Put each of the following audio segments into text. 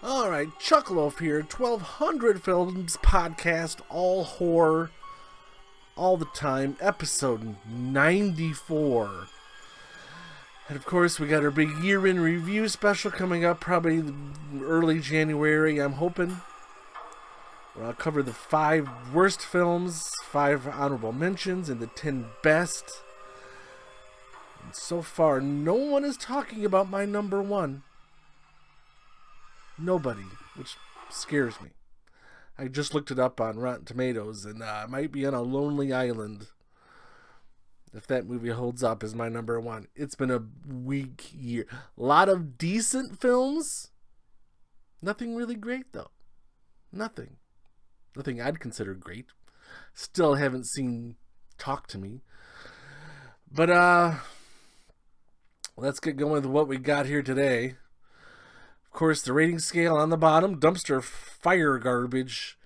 Alright, Chuckloaf here, 1200 Films Podcast, all horror, all the time, episode 94. And of course, we got our big year-in review special coming up, probably early January, I'm hoping. I'll cover the 5 worst films, 5 honorable mentions, and the 10 best. And so far, no one is talking about my number 1. Nobody, which scares me. I just looked it up on Rotten Tomatoes, and I might be on a lonely island if that movie holds up as my number 1. It's been a weak year. A lot of decent films. Nothing really great, though. Nothing I'd consider great. Still haven't seen Talk to Me. But, let's get going with what we got here today. Of course, the rating scale on the bottom, dumpster fire garbage,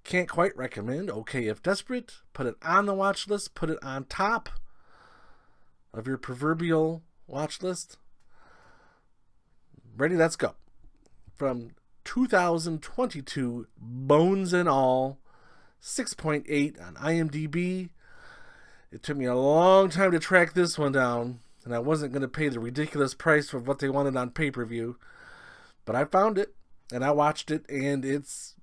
can't quite recommend. Okay, if desperate, put it on the watch list, put it on top of your proverbial watch list. Ready? Let's go. From 2022, Bones and All, 6.8 on IMDb. It took me a long time to track this one down, and I wasn't going to pay the ridiculous price for what they wanted on pay-per-view. But I found it, and I watched it, and it's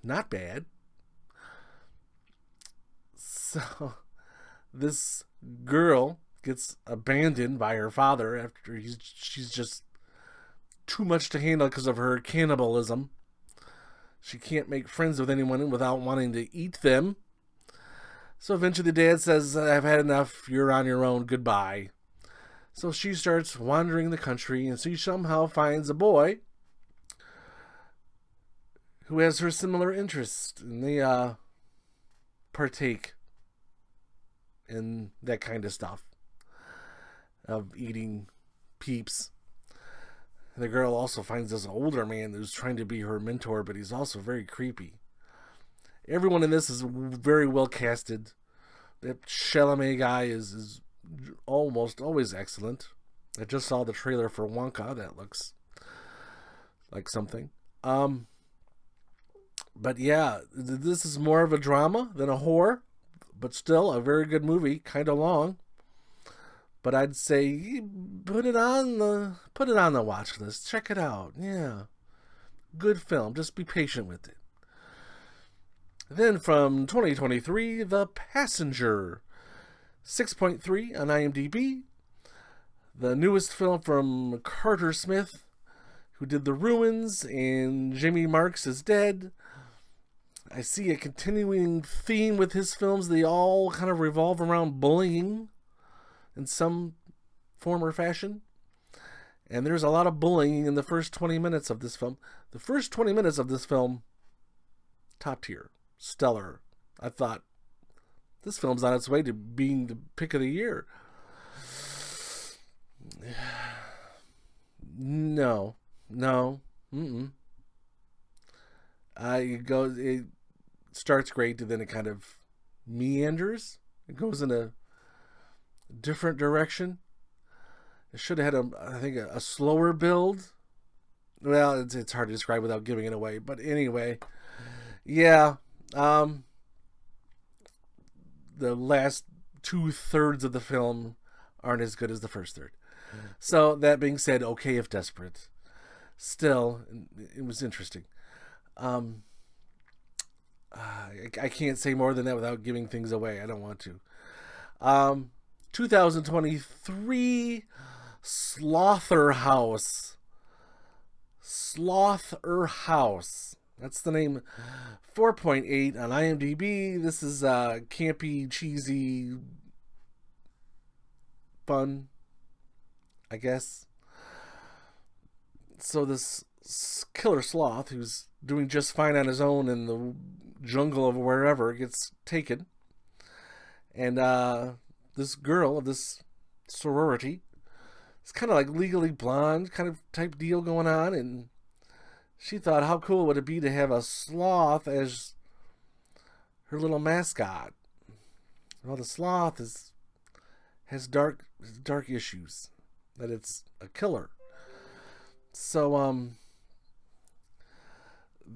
not bad. So, this girl gets abandoned by her father after she's just too much to handle because of her cannibalism. She can't make friends with anyone without wanting to eat them. So eventually the dad says, I've had enough, you're on your own, goodbye. So she starts wandering the country, and she somehow finds a boy who has her similar interests, and they partake in that kind of stuff, of eating peeps. The girl also finds this older man who's trying to be her mentor, but he's also very creepy. Everyone in this is very well casted. That Chalamet guy is almost always excellent. I just saw the trailer for Wonka. That looks like something. But yeah, this is more of a drama than a horror, but still a very good movie. Kind of long, but I'd say put it on the watch list. Check it out. Yeah, good film. Just be patient with it. Then from 2023, The Passenger. 6.3 on IMDb. The newest film from Carter Smith, who did The Ruins and Jimmy Marks is Dead. I see a continuing theme with his films. They all kind of revolve around bullying in some form or fashion. And there's a lot of bullying in the first 20 minutes of this film. The first 20 minutes of this film, top tier, stellar. I thought, this film's on its way to being the pick of the year. No. It starts great, and then it kind of meanders. It goes in a different direction. It should have had a slower build. Well, it's hard to describe without giving it away. But anyway, yeah. The last 2/3 of the film aren't as good as the first third. So that being said, okay if desperate. Still, it was interesting. I can't say more than that without giving things away. I don't want to. 2023 Slotherhouse. Slotherhouse. That's the name. 4.8 on IMDb. This is campy, cheesy, fun, I guess. So this killer sloth, who's doing just fine on his own in the jungle of wherever, gets taken. And this girl of this sorority, it's kind of like Legally Blonde kind of type deal going on, and she thought, how cool would it be to have a sloth as her little mascot? Well, the sloth has dark issues, that it's a killer. So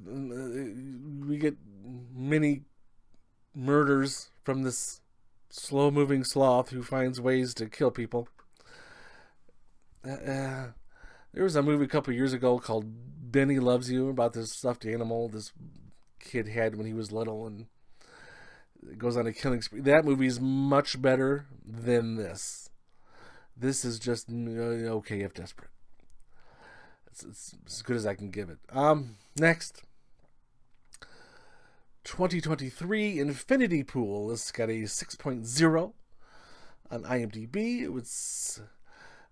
we get many murders from this slow-moving sloth who finds ways to kill people. There was a movie a couple years ago called Benny Loves You about this stuffed animal this kid had when he was little, and it goes on a killing spree. That movie is much better than this. This is just okay if desperate. It's as good as I can give it. Next. 2023 Infinity Pool. This got a 6.0 on IMDb. It was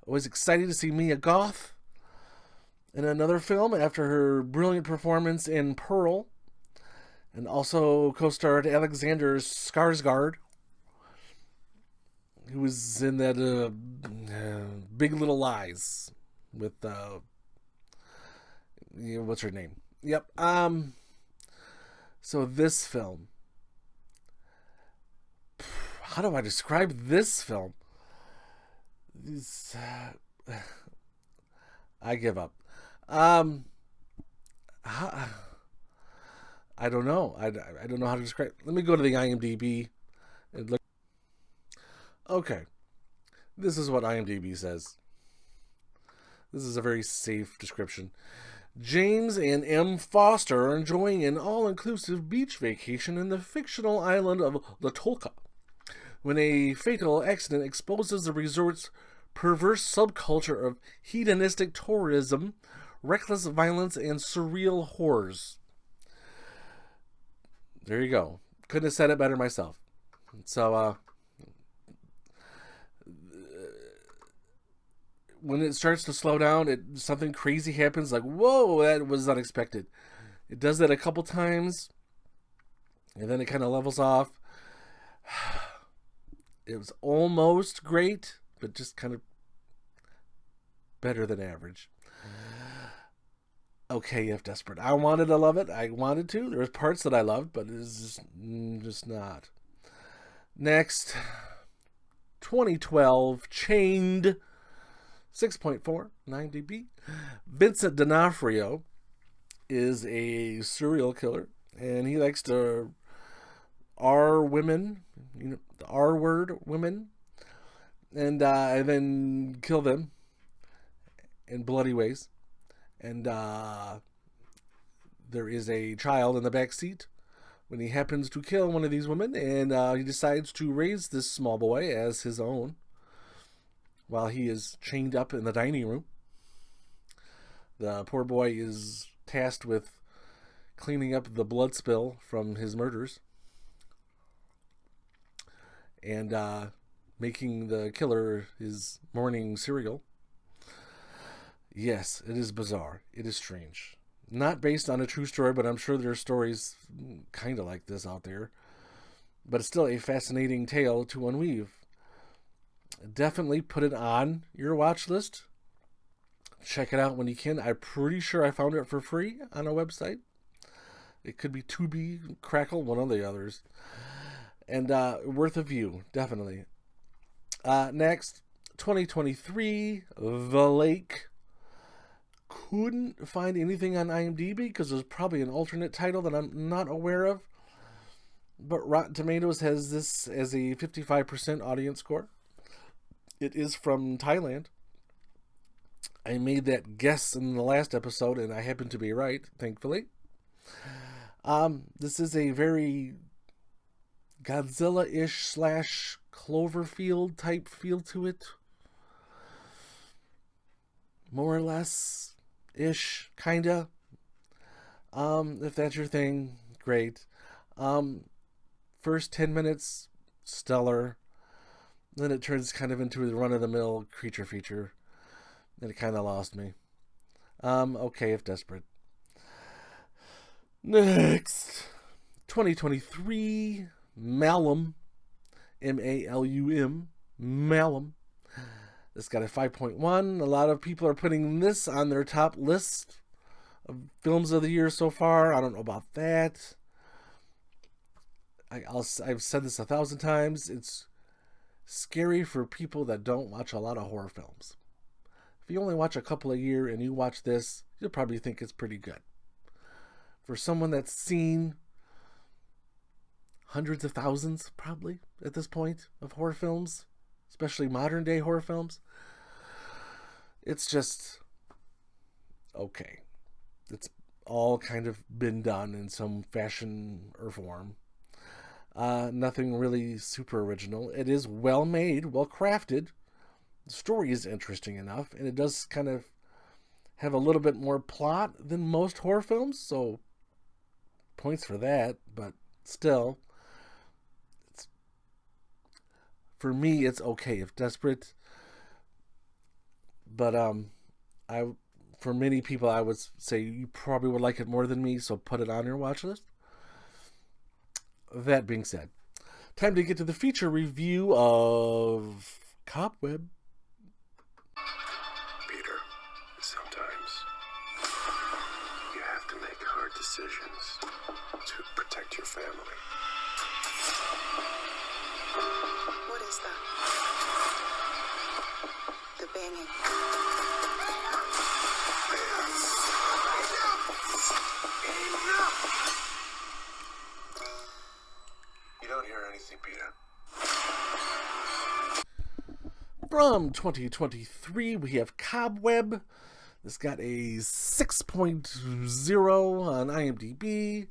exciting to see Mia Goth in another film after her brilliant performance in Pearl, and also co-starred Alexander Skarsgård, who was in that Big Little Lies with what's her name? Yep. So this film, how do I describe this film? I give up. I don't know. I don't know how to describe. Let me go to the IMDb and look. Okay, this is what IMDb says. This is a very safe description. James and M. Foster are enjoying an all-inclusive beach vacation in the fictional island of Latolka when a fatal accident exposes the resort's perverse subculture of hedonistic tourism, reckless violence, and surreal horrors. There you go. Couldn't have said it better myself. So, when it starts to slow down, something crazy happens. Like, whoa, that was unexpected. It does that a couple times, and then it kind of levels off. It was almost great, but just kind of better than average. Okay, if desperate. I wanted to love it. I wanted to. There was parts that I loved, but it's just not. Next, 2012, Chained. 6.4, 9dB. Vincent D'Onofrio is a serial killer, and he likes to R women, the R word women, and then kill them in bloody ways. And there is a child in the back seat when he happens to kill one of these women, and he decides to raise this small boy as his own, while he is chained up in the dining room. The poor boy is tasked with cleaning up the blood spill from his murders and making the killer his morning cereal. Yes, it is bizarre. It is strange. Not based on a true story, but I'm sure there are stories kind of like this out there. But it's still a fascinating tale to unweave. Definitely put it on your watch list. Check it out when you can. I'm pretty sure I found it for free on a website. It could be Tubi, Crackle, one of the others. And worth a view, definitely. Next, 2023, The Lake. Couldn't find anything on IMDb because there's probably an alternate title that I'm not aware of. But Rotten Tomatoes has this as a 55% audience score. It is from Thailand. I made that guess in the last episode, and I happen to be right, thankfully. This is a very Godzilla-ish / Cloverfield type feel to it. More or less ish, kinda. If that's your thing, great. First 10 minutes, stellar. Then it turns kind of into a run-of-the-mill creature feature. And it kind of lost me. Okay, if desperate. Next. 2023, Malum. M-A-L-U-M. Malum. This got a 5.1. A lot of people are putting this on their top list of films of the year so far. I don't know about that. I've said this 1,000 times. It's scary for people that don't watch a lot of horror films. If you only watch a couple a year and you watch this, you'll probably think it's pretty good. for someone that's seen hundreds of thousands, probably, at this point, of horror films, especially modern day horror films, it's just okay. It's all kind of been done in some fashion or form. Nothing really super original. It is well made, well crafted. The story is interesting enough, and it does kind of have a little bit more plot than most horror films, so points for that, but still, for me, it's okay. If desperate, but for many people, I would say you probably would like it more than me, so put it on your watch list. That being said, time to get to the feature review of Cobweb. Peter, sometimes you have to make hard decisions to protect your family. What is that? The banging. You don't hear anything, Peter. From 2023, we have Cobweb. This got a 6.0 on IMDb.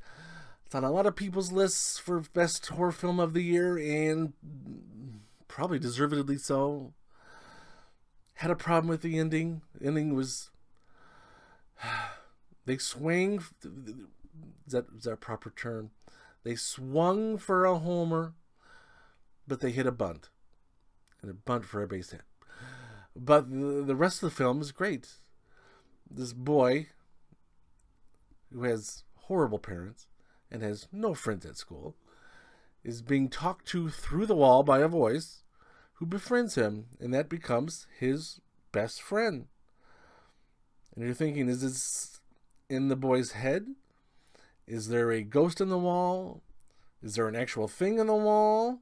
It's on a lot of people's lists for best horror film of the year, and probably deservedly so. Had a problem with the ending. The ending was... They swang... Is that a proper term? They swung for a homer, but they hit a bunt. And a bunt for a base hit. But the rest of the film is great. This boy, who has horrible parents and has no friends at school, is being talked to through the wall by a voice who befriends him, and that becomes his best friend. And you're thinking, is this in the boy's head? Is there a ghost in the wall? Is there an actual thing in the wall?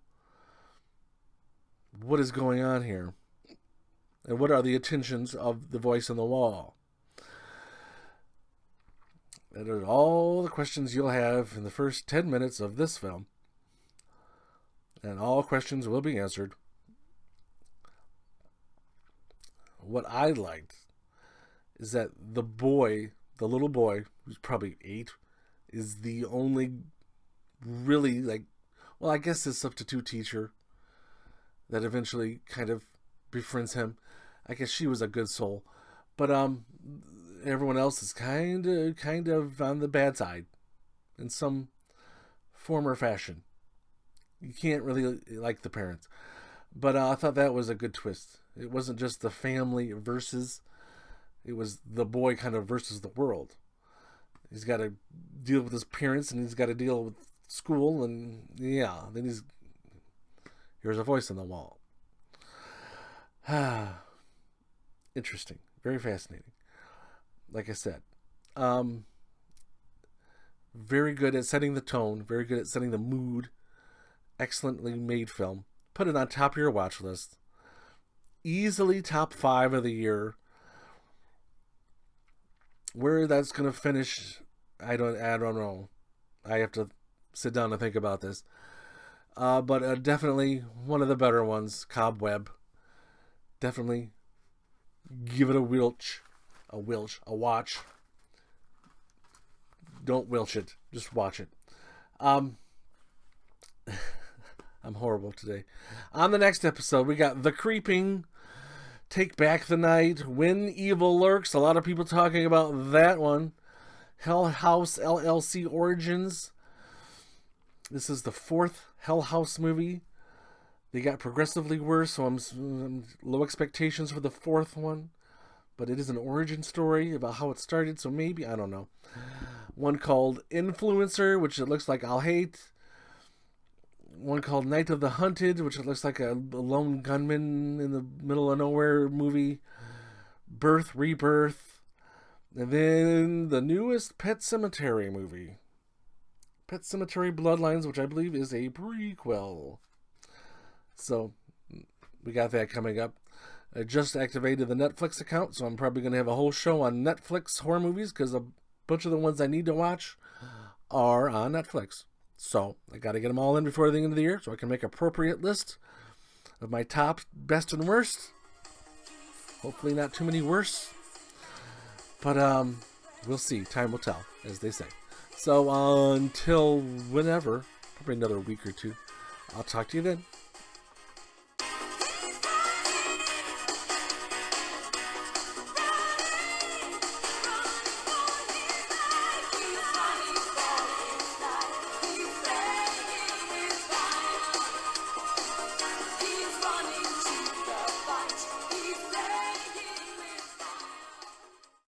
What is going on here? And what are the intentions of the voice in the wall? That are all the questions you'll have in the first 10 minutes of this film. And all questions will be answered. What I liked is that the boy, the little boy, who's probably 8, is the only really, I guess his substitute teacher that eventually kind of befriends him. I guess she was a good soul. But everyone else is kind of on the bad side in some form or fashion. You can't really like the parents. But I thought that was a good twist. It wasn't just the family versus, it was the boy kind of versus the world. He's got to deal with his parents, and he's got to deal with school, and then here's a voice on the wall. Interesting. Very fascinating. Like I said, very good at setting the tone, very good at setting the mood. Excellently made film. Put it on top of your watch list. Easily top 5 of the year. Where that's going to finish, I don't know. I have to sit down and think about this. But definitely one of the better ones, Cobweb. Definitely give it a watch. Don't wilch it. Just watch it. I'm horrible today. On the next episode, we got The Creeping, Take Back the Night, When Evil Lurks. A lot of people talking about that one. Hell House LLC Origins. This is the 4th Hell House movie. They got progressively worse, so I'm low expectations for the 4th one. But it is an origin story about how it started, so maybe, I don't know. One called Influencer, which it looks like I'll hate. One called Night of the Hunted, which it looks like a lone gunman in the middle of nowhere movie. Birth, Rebirth. And then the newest Pet Sematary movie. Pet Sematary Bloodlines, which I believe is a prequel. So, we got that coming up. I just activated the Netflix account, so I'm probably going to have a whole show on Netflix horror movies, because bunch of the ones I need to watch are on Netflix. So I got to get them all in before the end of the year so I can make an appropriate list of my top, best, and worst. Hopefully not too many worse. But we'll see. Time will tell, as they say. So until whenever, probably another week or two, I'll talk to you then.